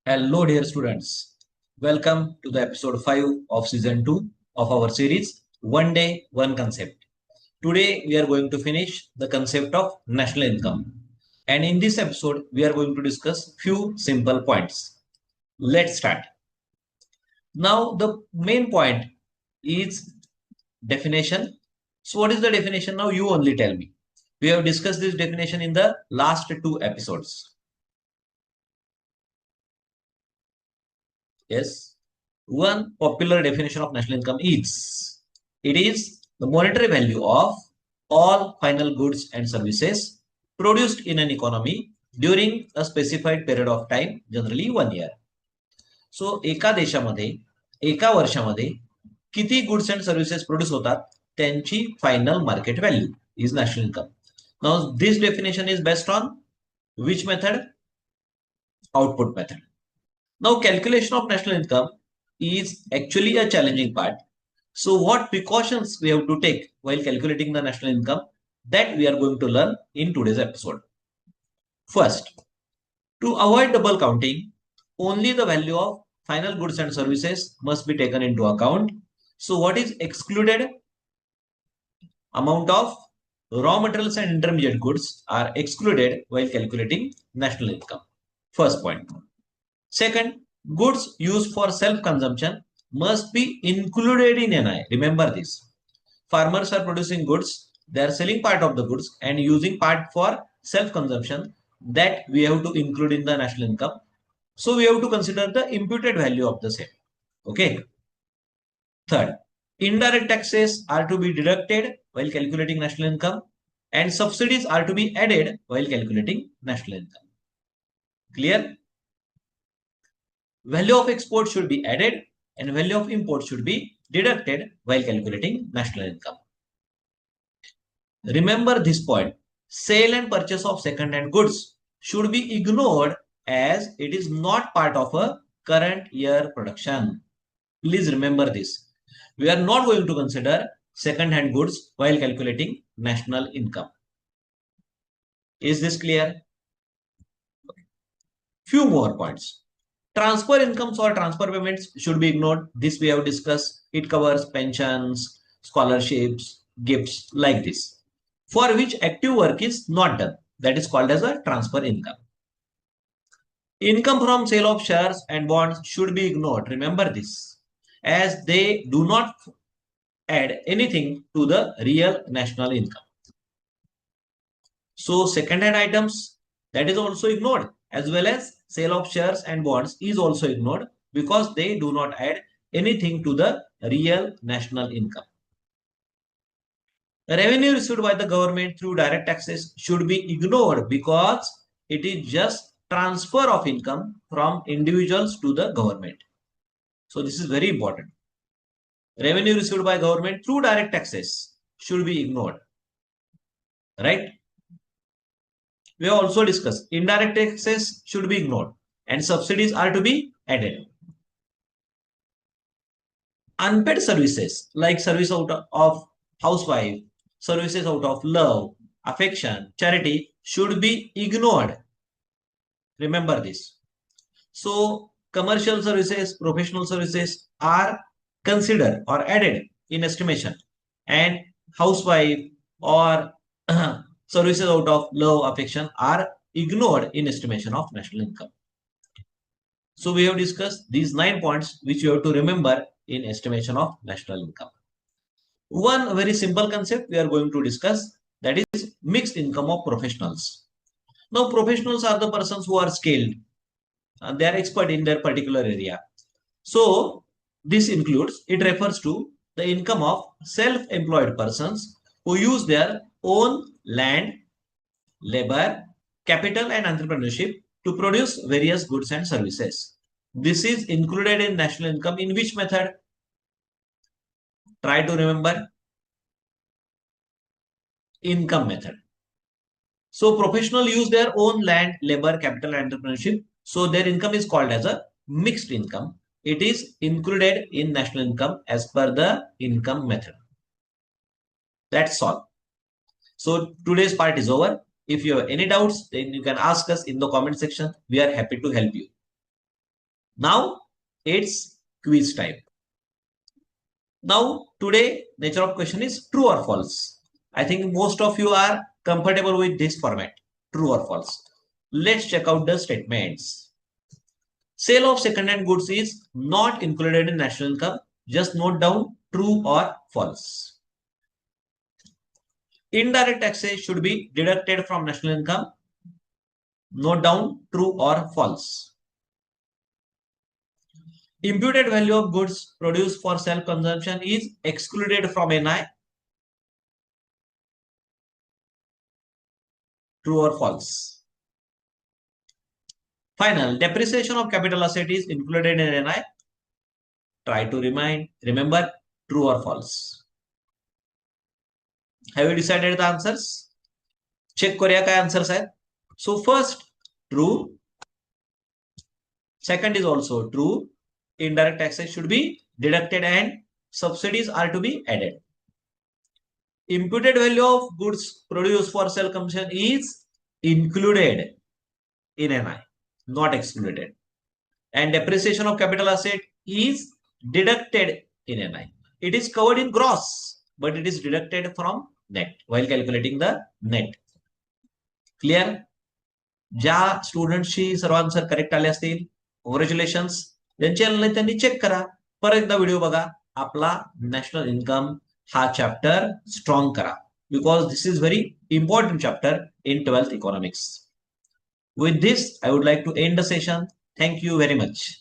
Hello, dear students. Welcome to the episode 5 of season 2 of our series One Day, One Concept. Today, we are going to finish the concept of national income. And in this episode, we are going to discuss few simple points. Let's start. Now, the main point is definition. So, what is the definition? Now, you only tell me. We have discussed this definition in the last two episodes. Yes. One popular definition of national income is it is the monetary value of all final goods and services produced in an economy during a specified period of time, generally 1 year. So एका देशामध्ये एका वर्षामध्ये किती goods and services produce होतात त्यांची final market value is national income. Now this definition is based on which method? Output method. Now calculation of national income is actually a challenging part. So what precautions we have to take while calculating the national income, that we are going to learn in today's episode. First, to avoid double counting, only the value of final goods and services must be taken into account. So what is excluded? Amount of raw materials and intermediate goods are excluded while calculating national income. First point. Second, goods used for self-consumption must be included in NI. Remember this. Farmers are producing goods, they are selling part of the goods and using part for self-consumption, that we have to include in the national income. So we have to consider the imputed value of the same. Okay. Third, indirect taxes are to be deducted while calculating national income and subsidies are to be added while calculating national income. Clear? Value of export should be added and value of import should be deducted while calculating national income. Remember this point. Sale and purchase of second-hand goods should be ignored as it is not part of a current year production. Please remember this. We are not going to consider second-hand goods while calculating national income. Is this clear? Few more points. Transfer incomes or transfer payments should be ignored. This we have discussed. It covers pensions, scholarships, gifts like this, for which active work is not done. That is called as a transfer income. Income from sale of shares and bonds should be ignored. Remember this, as they do not add anything to the real national income. So second-hand items, that is also ignored, as well as sale of shares and bonds is also ignored because they do not add anything to the real national income. The revenue received by the government through direct taxes should be ignored because it is just transfer of income from individuals to the government. So this is very important. Revenue received by government through direct taxes should be ignored, right? We have also discussed indirect taxes should be ignored and subsidies are to be added. Unpaid services like service out of housewife, services out of love, affection, charity should be ignored. Remember this. So commercial services, professional services are considered or added in estimation, and housewife or services out of love, affection are ignored in estimation of national income. So we have discussed these 9 points which you have to remember in estimation of national income. One very simple concept we are going to discuss, that is mixed income of professionals. Now professionals are the persons who are skilled and they are expert in their particular area. So this includes, it refers to the income of self-employed persons who use their own land, labor, capital and entrepreneurship to produce various goods and services. This is included in national income in which method? Try to remember. Income method. So professional use their own land, labor, capital and entrepreneurship. So their income is called as a mixed income. It is included in national income as per the income method. That's all. So today's part is over. If you have any doubts, then you can ask us in the comment section. We are happy to help you. Now it's quiz time. Now today nature of question is true or false. I think most of you are comfortable with this format, true or false. Let's check out the statements. Sale of second-hand goods is not included in national income. Just note down true or false. Indirect taxes should be deducted from national income. Note down true or false. Imputed value of goods produced for self-consumption is excluded from NI. True or false. Final, depreciation of capital asset is included in NI. Try to remember true or false. Have you decided the answers? Check Korea ka answers hai. So first, true. Second is also true. Indirect taxes should be deducted and subsidies are to be added. Imputed value of goods produced for self-consumption is included in NI, not excluded. And depreciation of capital asset is deducted in NI. It is covered in gross, but it is deducted from net while calculating the net. Clear? ज्या स्टुडंट्सची सर्व answer correct आले असतील congratulations. ज्यांची आले नाही त्यांनी check करा, परत एकदा व्हिडिओ बघा, आपला नॅशनल इन्कम हा चॅप्टर स्ट्रॉंग करा, because this is very important chapter in 12th economics. With this, I would like to end the session. Thank you very much.